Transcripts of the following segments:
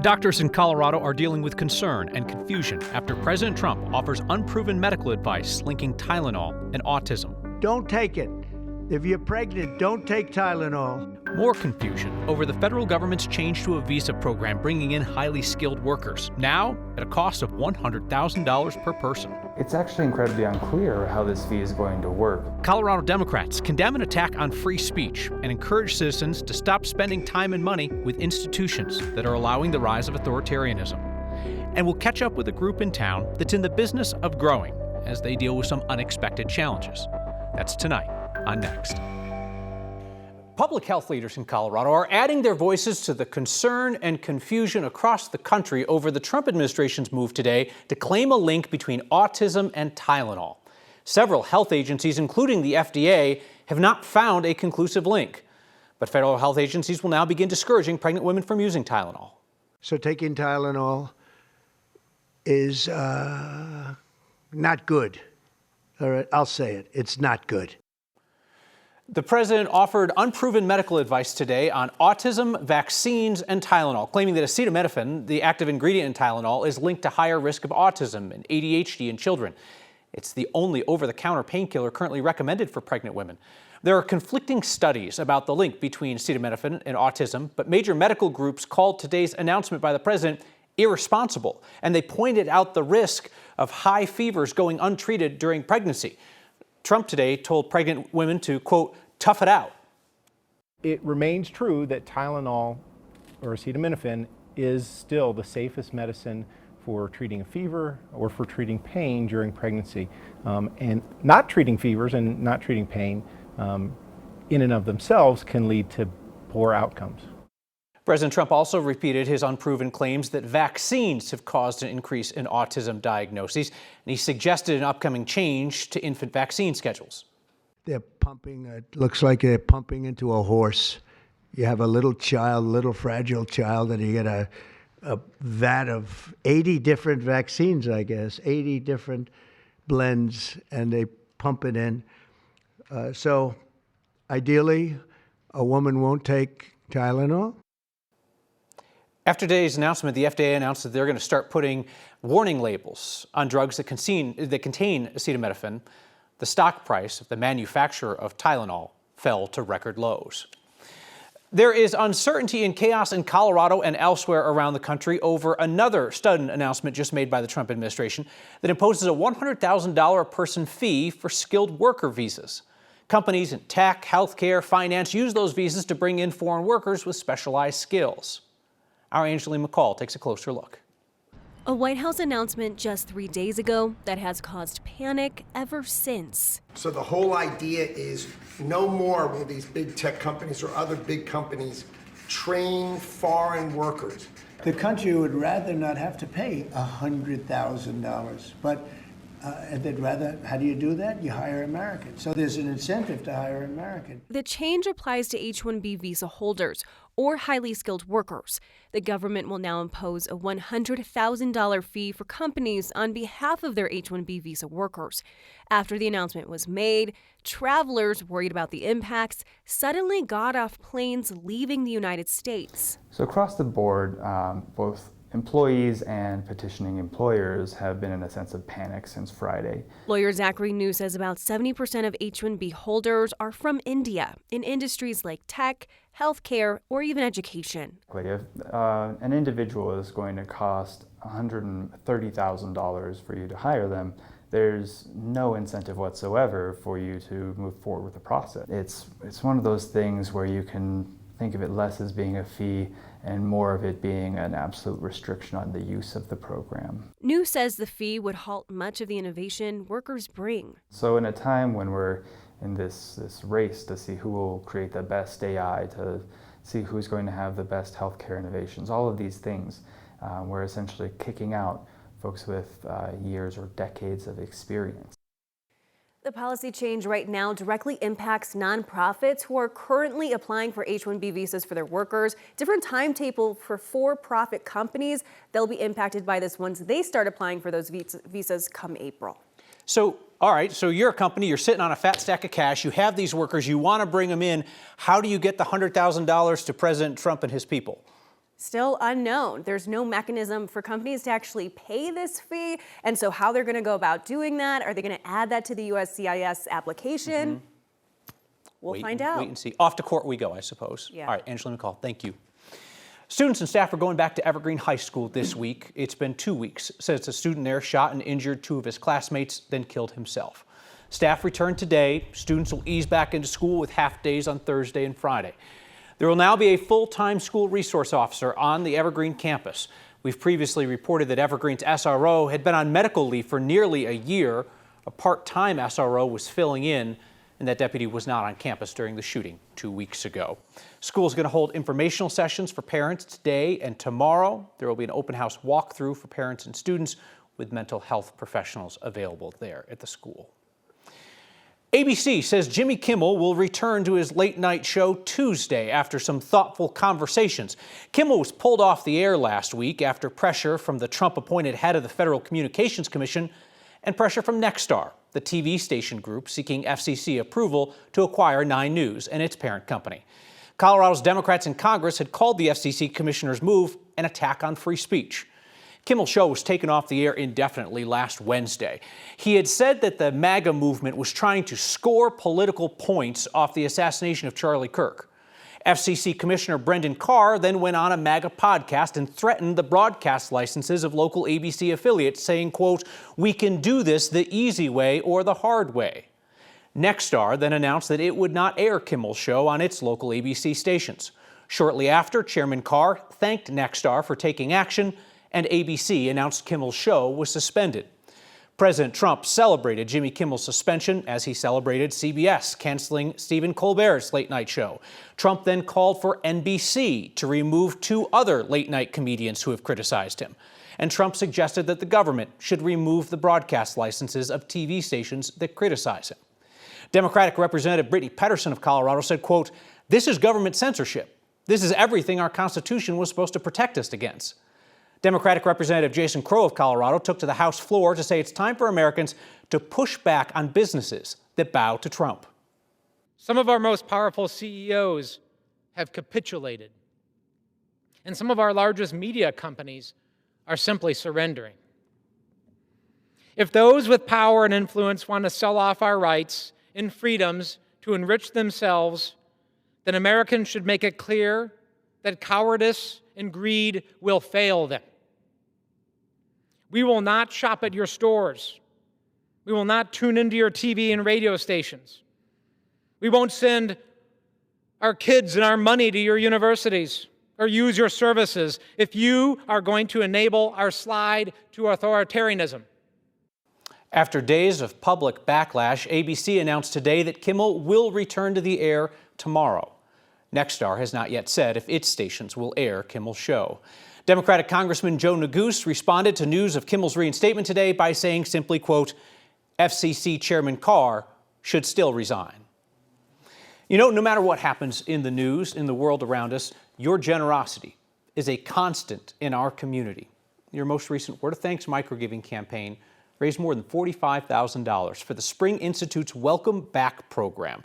Doctors in Colorado are dealing with concern and confusion after President Trump offers unproven medical advice linking Tylenol and autism. Don't take it. If you're pregnant, don't take Tylenol. More confusion over the federal government's change to a visa program bringing in highly skilled workers, now at a cost of $100,000 per person. It's actually incredibly unclear how this fee is going to work. Colorado Democrats condemn an attack on free speech and encourage citizens to stop spending time and money with institutions that are allowing the rise of authoritarianism. And we'll catch up with a group in town that's in the business of growing as they deal with some unexpected challenges. That's tonight on Next. Public health leaders in Colorado are adding their voices to the concern and confusion across the country over the Trump administration's move today to claim a link between autism and Tylenol. Several health agencies, including the FDA, have not found a conclusive link. But federal health agencies will now begin discouraging pregnant women from using Tylenol. So taking Tylenol is not good. All right, I'll say it. It's not good. The president offered unproven medical advice today on autism, vaccines, and Tylenol, claiming that acetaminophen, the active ingredient in Tylenol, is linked to higher risk of autism and ADHD in children. It's the only over-the-counter painkiller currently recommended for pregnant women. There are conflicting studies about the link between acetaminophen and autism, but major medical groups called today's announcement by the president irresponsible, and they pointed out the risk of high fevers going untreated during pregnancy. Trump today told pregnant women to, quote, tough it out. It remains true that Tylenol or acetaminophen is still the safest medicine for treating a fever or for treating pain during pregnancy. And not treating fevers and not treating pain in and of themselves can lead to poor outcomes. President Trump also repeated his unproven claims that vaccines have caused an increase in autism diagnoses, and he suggested an upcoming change to infant vaccine schedules. They're pumping, it looks like they're pumping into a horse. You have a little child, little fragile child, and you get a vat of 80 different vaccines, I guess, 80 different blends, and they pump it in. So ideally, a woman won't take Tylenol. After today's announcement, the FDA announced that they're going to start putting warning labels on drugs that contain acetaminophen. The stock price of the manufacturer of Tylenol fell to record lows. There is uncertainty and chaos in Colorado and elsewhere around the country over another sudden announcement just made by the Trump administration that imposes a $100,000 a person fee for skilled worker visas. Companies in tech, healthcare, finance use those visas to bring in foreign workers with specialized skills. Our Angeline McCall takes a closer look. A White House announcement just 3 days ago that has caused panic ever since. So the whole idea is no more will these big tech companies or other big companies train foreign workers. The country would rather not have to pay $100,000, but they'd rather, how do you do that? You hire Americans. So there's an incentive to hire Americans. The change applies to H-1B visa holders or highly skilled workers. The government will now impose a $100,000 fee for companies on behalf of their H-1B visa workers. After the announcement was made, travelers worried about the impacts suddenly got off planes leaving the United States. So across the board, both employees and petitioning employers have been in a sense of panic since Friday. Lawyer Zachary New says about 70% of H-1B holders are from India in industries like tech, healthcare, or even education. If an individual is going to cost $130,000 for you to hire them, there's no incentive whatsoever for you to move forward with the process. It's one of those things where you can think of it less as being a fee and more of it being an absolute restriction on the use of the program. New says the fee would halt much of the innovation workers bring. So in a time when we're in this race to see who will create the best AI, to see who's going to have the best healthcare innovations, all of these things, we're essentially kicking out folks with years or decades of experience. The policy change right now directly impacts nonprofits who are currently applying for H-1B visas for their workers. Different timetable for for-profit companies. They'll be impacted by this once they start applying for those visas come April. So, all right, so you're a company, you're sitting on a fat stack of cash, you have these workers, you want to bring them in. How do you get the $100,000 to President Trump and his people? still unknown. There's no mechanism for companies to actually pay this fee. And so how they're going to go about doing that, are they going to add that to the USCIS application? We'll find out. Wait and see. Off to court we go, I suppose. Yeah. All right, Angela McCall, thank you. Students and staff are going back to Evergreen High School this week. It's been 2 weeks since a student there shot and injured 2 of his classmates, then killed himself. Staff returned today. Students will ease back into school with half days on Thursday and Friday. There will now be a full-time school resource officer on the Evergreen campus. We've previously reported that Evergreen's SRO had been on medical leave for nearly a year. A part-time SRO was filling in, and that deputy was not on campus during the shooting 2 weeks ago. School is going to hold informational sessions for parents today and tomorrow. There will be an open house walkthrough for parents and students with mental health professionals available there at the school. ABC says Jimmy Kimmel will return to his late night show Tuesday after some thoughtful conversations. Kimmel was pulled off the air last week after pressure from the Trump-appointed head of the Federal Communications Commission and pressure from Nexstar, the TV station group seeking FCC approval to acquire 9 News and its parent company. Colorado's Democrats in Congress had called the FCC commissioner's move an attack on free speech. Kimmel's show was taken off the air indefinitely last Wednesday. He had said that the MAGA movement was trying to score political points off the assassination of Charlie Kirk. FCC Commissioner Brendan Carr then went on a MAGA podcast and threatened the broadcast licenses of local ABC affiliates, saying, quote, "We can do this the easy way or the hard way." Nexstar then announced that it would not air Kimmel's show on its local ABC stations. Shortly after, Chairman Carr thanked Nexstar for taking action, and ABC announced Kimmel's show was suspended. President Trump celebrated Jimmy Kimmel's suspension as he celebrated CBS canceling Stephen Colbert's late-night show. Trump then called for NBC to remove 2 other late-night comedians who have criticized him. And Trump suggested that the government should remove the broadcast licenses of TV stations that criticize him. Democratic Representative Brittany Pedersen of Colorado said, quote, "This is government censorship. This is everything our Constitution was supposed to protect us against." Democratic Representative Jason Crow of Colorado took to the House floor to say it's time for Americans to push back on businesses that bow to Trump. Some of our most powerful CEOs have capitulated, and some of our largest media companies are simply surrendering. If those with power and influence want to sell off our rights and freedoms to enrich themselves, then Americans should make it clear that cowardice and greed will fail them. We will not shop at your stores. We will not tune into your TV and radio stations. We won't send our kids and our money to your universities or use your services if you are going to enable our slide to authoritarianism. After days of public backlash, ABC announced today that Kimmel will return to the air tomorrow. Nexstar has not yet said if its stations will air Kimmel's show. Democratic Congressman Joe Neguse responded to news of Kimmel's reinstatement today by saying simply, quote, "FCC Chairman Carr should still resign." You know, no matter what happens in the news, in the world around us, your generosity is a constant in our community. Your most recent Word of Thanks microgiving campaign raised more than $45,000 for the Spring Institute's Welcome Back program.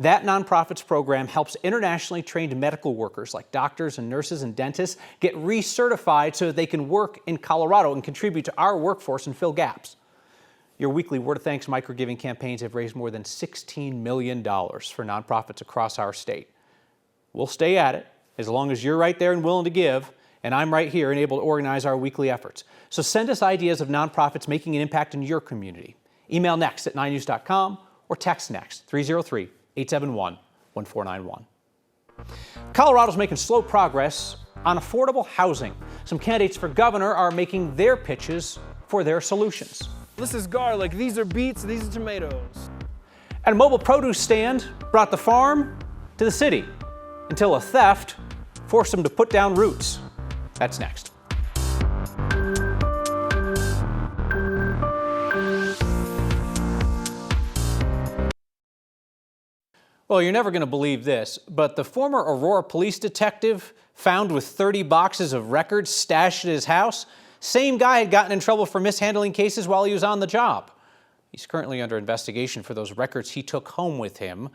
That nonprofit's program helps internationally trained medical workers like doctors and nurses and dentists get recertified so that they can work in Colorado and contribute to our workforce and fill gaps. Your weekly Word of Thanks microgiving campaigns have raised more than $16 million for nonprofits across our state. We'll stay at it as long as you're right there and willing to give, and I'm right here and able to organize our weekly efforts. So send us ideas of nonprofits making an impact in your community. Email next@9news.com or text next 303-871-1491. Colorado's making slow progress on affordable housing. Some candidates for governor are making their pitches for their solutions. This is garlic, these are beets, these are tomatoes. And a mobile produce stand brought the farm to the city until a theft forced them to put down roots. That's next. Well, you're never going to believe this, but the former Aurora police detective found with 30 boxes of records stashed at his house, same guy had gotten in trouble for mishandling cases while he was on the job. He's currently under investigation for those records he took home with him.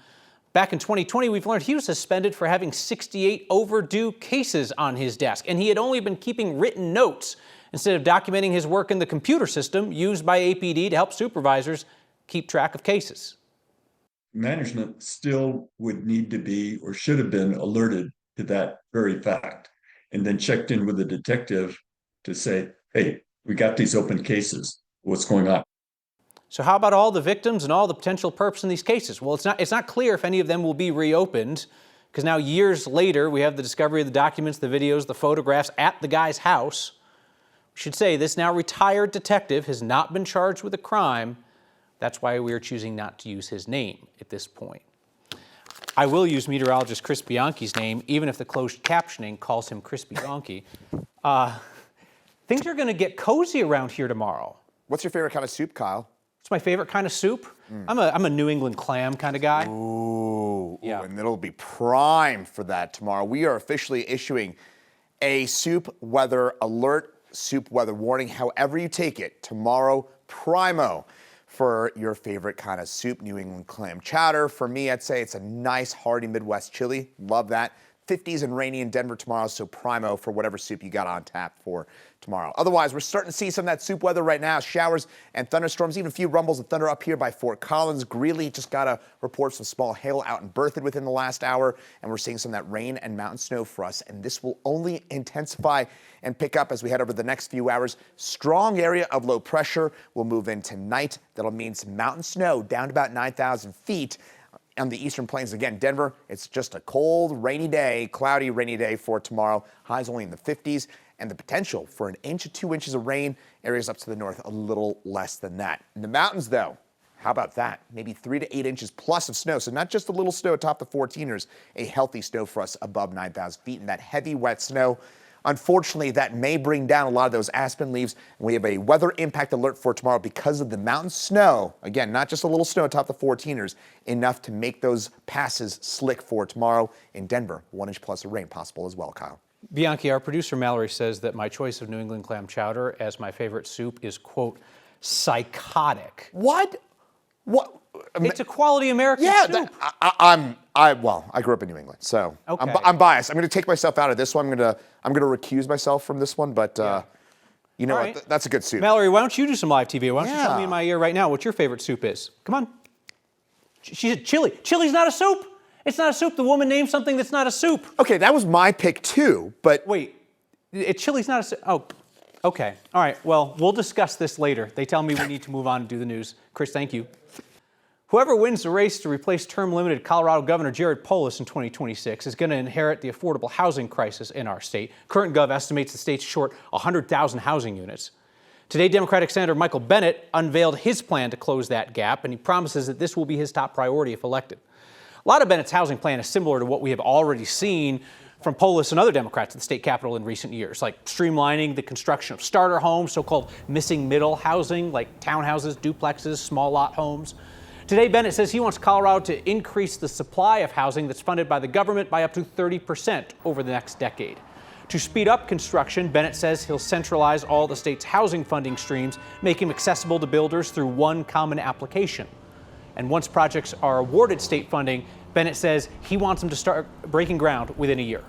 Back in 2020, we've learned he was suspended for having 68 overdue cases on his desk, and he had only been keeping written notes instead of documenting his work in the computer system used by APD to help supervisors keep track of cases. Management still would need to be or should have been alerted to that very fact and then checked in with the detective to say, hey, we got these open cases. What's going on? So how about all the victims and all the potential perps in these cases? Well, it's not clear if any of them will be reopened, because now years later we have the discovery of the documents, the videos, the photographs at the guy's house. We should say this now retired detective has not been charged with a crime. That's why we are choosing not to use his name at this point. I will use meteorologist Chris Bianchi's name, even if the closed captioning calls him Crispy Donkey. Things are going to get cozy around here tomorrow. What's your favorite kind of soup, Kyle? It's my favorite kind of soup. I'm a New England clam kind of guy. Ooh, yeah. And it'll be prime for that tomorrow. We are officially issuing a soup weather alert, soup weather warning, however you take it, tomorrow, primo for your favorite kind of soup, New England clam chowder. For me, I'd say it's a nice, hearty Midwest chili. Love that. 50s and rainy in Denver tomorrow, so primo for whatever soup you got on tap for tomorrow. Otherwise, we're starting to see some of that soup weather right now. Showers and thunderstorms, even a few rumbles of thunder up here by Fort Collins. Greeley just got a report some small hail out in Berthoud within the last hour, and we're seeing some of that rain and mountain snow for us, and this will only intensify and pick up as we head over the next few hours. Strong area of low pressure will move in tonight. That'll mean some mountain snow down to about 9,000 feet. On the eastern plains, again, Denver, it's just a cold, rainy day, cloudy, rainy day for tomorrow. Highs only in the 50s, and the potential for 1 to 2 inches of rain. Areas up to the north, a little less than that. In the mountains, though, how about that? Maybe 3 to 8 inches plus of snow. So not just a little snow atop the 14ers, a healthy snow for us above 9,000 feet. And that heavy, wet snow, unfortunately, that may bring down a lot of those aspen leaves. We have a weather impact alert for tomorrow because of the mountain snow. Again, not just a little snow atop the 14ers, enough to make those passes slick for tomorrow. In Denver, 1 inch plus of rain possible as well, Kyle. Bianchi, our producer Mallory says that my choice of New England clam chowder as my favorite soup is, quote, psychotic. What? What? It's a quality American soup. I grew up in New England, so okay. I'm biased. I'm going to take myself out of this one. I'm going to recuse myself from this one, but you know right. what? That's a good soup. Mallory, why don't you do some live TV? Why don't you tell me in my ear right now what your favorite soup is? Come on. She said chili. Chili's not a soup. It's not a soup. The woman named something that's not a soup. Okay, that was my pick too, but wait, chili's not a soup. Oh, okay. All right. Well, we'll discuss this later. They tell me we need to move on and do the news. Chris, thank you. Whoever wins the race to replace term-limited Colorado Governor Jared Polis in 2026 is going to inherit the affordable housing crisis in our state. Current Gov estimates the state's short 100,000 housing units. Today, Democratic Senator Michael Bennet unveiled his plan to close that gap, and he promises that this will be his top priority if elected. A lot of Bennett's housing plan is similar to what we have already seen from Polis and other Democrats at the state capitol in recent years, like streamlining the construction of starter homes, so-called missing middle housing, like townhouses, duplexes, small lot homes. Today, Bennett says he wants Colorado to increase the supply of housing that's funded by the government by up to 30% over the next decade. To speed up construction, Bennett says he'll centralize all the state's housing funding streams, make them accessible to builders through one common application. And once projects are awarded state funding, Bennett says he wants them to start breaking ground within a year.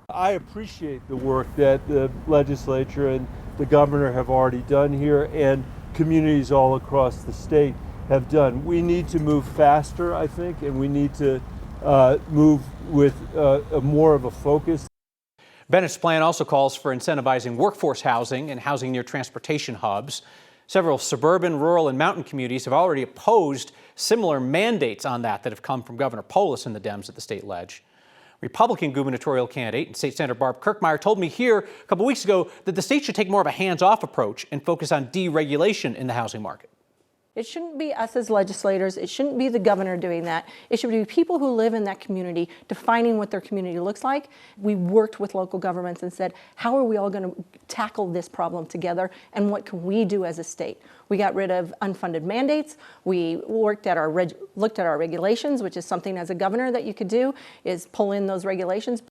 I appreciate the work that the legislature and the governor have already done here, and communities all across the state have done. We need to move faster, I think, and we need to move with more of a focus. Bennett's plan also calls for incentivizing workforce housing and housing near transportation hubs. Several suburban, rural, and mountain communities have already opposed similar mandates on that have come from Governor Polis and the Dems at the state ledge. Republican gubernatorial candidate and State Senator Barb Kirkmeyer told me here a couple weeks ago that the state should take more of a hands-off approach and focus on deregulation in the housing market. It shouldn't be us as legislators. It shouldn't be the governor doing that. It should be people who live in that community defining what their community looks like. We worked with local governments and said, how are we all going to tackle this problem together, and what can we do as a state? We got rid of unfunded mandates. We looked at our regulations, which is something as a governor that you could do, is pull in those regulations.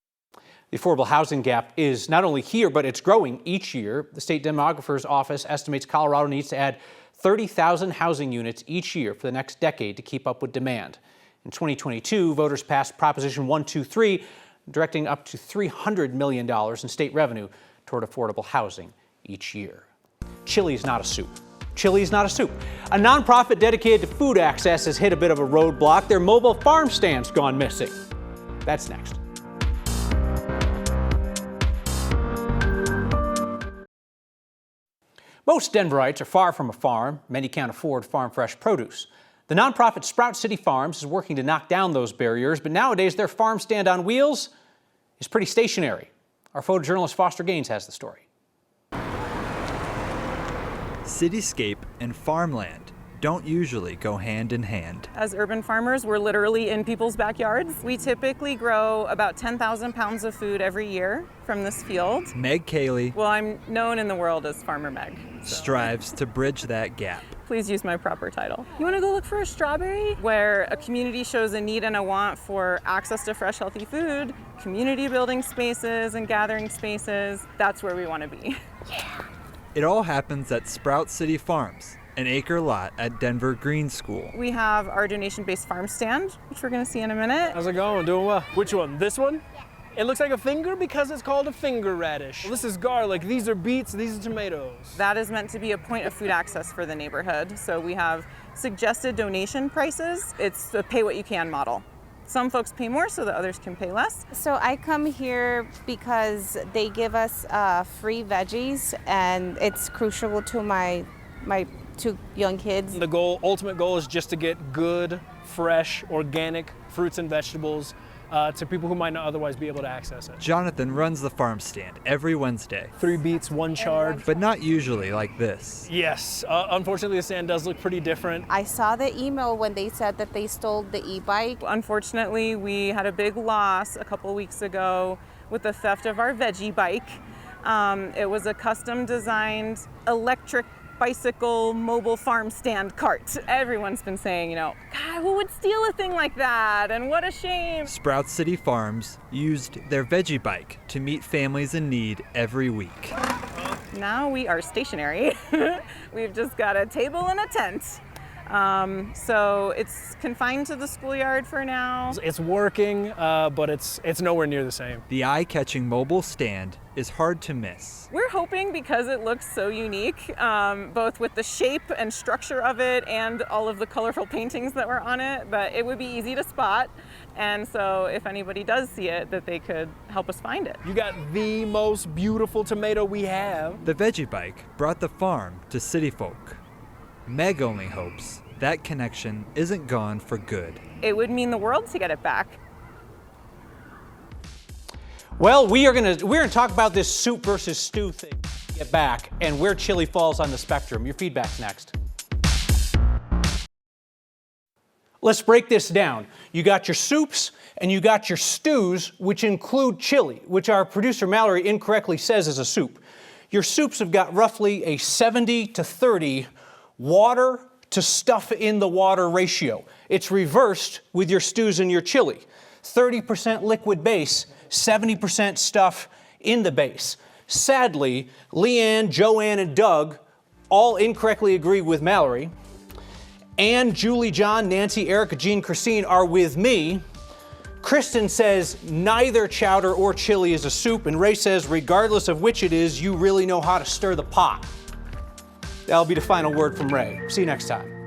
The affordable housing gap is not only here, but it's growing each year. The state demographer's office estimates Colorado needs to add 30,000 housing units each year for the next decade to keep up with demand. In 2022, voters passed Proposition 123, directing up to $300 million in state revenue toward affordable housing each year. Chili is not a soup. Chili is not a soup. A nonprofit dedicated to food access has hit a bit of a roadblock. Their mobile farm stand's gone missing. That's next. Most Denverites are far from a farm. Many can't afford farm fresh produce. The nonprofit Sprout City Farms is working to knock down those barriers, but nowadays their farm stand on wheels is pretty stationary. Our photojournalist Foster Gaines has the story. Cityscape and farmland don't usually go hand in hand. As urban farmers, we're literally in people's backyards. We typically grow about 10,000 pounds of food every year from this field. Meg Cayley, Well, I'm known in the world as Farmer Meg. strives to bridge that gap. Please use my proper title. You want to go look for a strawberry? Where a community shows a need and a want for access to fresh, healthy food, community building spaces and gathering spaces, that's where we want to be. Yeah. It all happens at Sprout City Farms, an acre lot at Denver Green School. We have our donation-based farm stand, which we're going to see in a minute. How's it going? Doing well. Which one? This one? Yeah. It looks like a finger because it's called a finger radish. Well, this is garlic. These are beets. These are tomatoes. That is meant to be a point of food access for the neighborhood. So we have suggested donation prices. It's a pay what you can model. Some folks pay more so that others can pay less. So I come here because they give us free veggies, and it's crucial to my two young kids. The ultimate goal is just to get good, fresh, organic fruits and vegetables to people who might not otherwise be able to access it. Jonathan runs the farm stand every Wednesday. 3 beets, 1 chard. But not usually like this. Yes, unfortunately the stand does look pretty different. I saw the email when they said that they stole the e-bike. Unfortunately, we had a big loss a couple weeks ago with the theft of our veggie bike. It was a custom designed electric bicycle mobile farm stand cart. Everyone's been saying, God, who would steal a thing like that? And what a shame. Sprout City Farms used their veggie bike to meet families in need every week. Now we are stationary. We've just got a table and a tent. So it's confined to the schoolyard for now. It's working, but it's nowhere near the same. The eye-catching mobile stand is hard to miss. We're hoping, because it looks so unique, both with the shape and structure of it and all of the colorful paintings that were on it, that it would be easy to spot. And so if anybody does see it, that they could help us find it. You got the most beautiful tomato we have. The veggie bike brought the farm to city folk. Meg only hopes that connection isn't gone for good. It would mean the world to get it back. Well, we're gonna talk about this soup versus stew thing. Get back and where chili falls on the spectrum. Your feedback's next. Let's break this down. You got your soups and you got your stews, which include chili, which our producer Mallory incorrectly says is a soup. Your soups have got roughly a 70 to 30 water to stuff in the water ratio. It's reversed with your stews and your chili. 30% liquid base, 70% stuff in the base. Sadly, Leanne, Joanne, and Doug all incorrectly agree with Mallory. Ann, Julie, John, Nancy, Erica, Jean, Christine are with me. Kristen says neither chowder or chili is a soup, and Ray says regardless of which it is, you really know how to stir the pot. That'll be the final word from Ray. See you next time.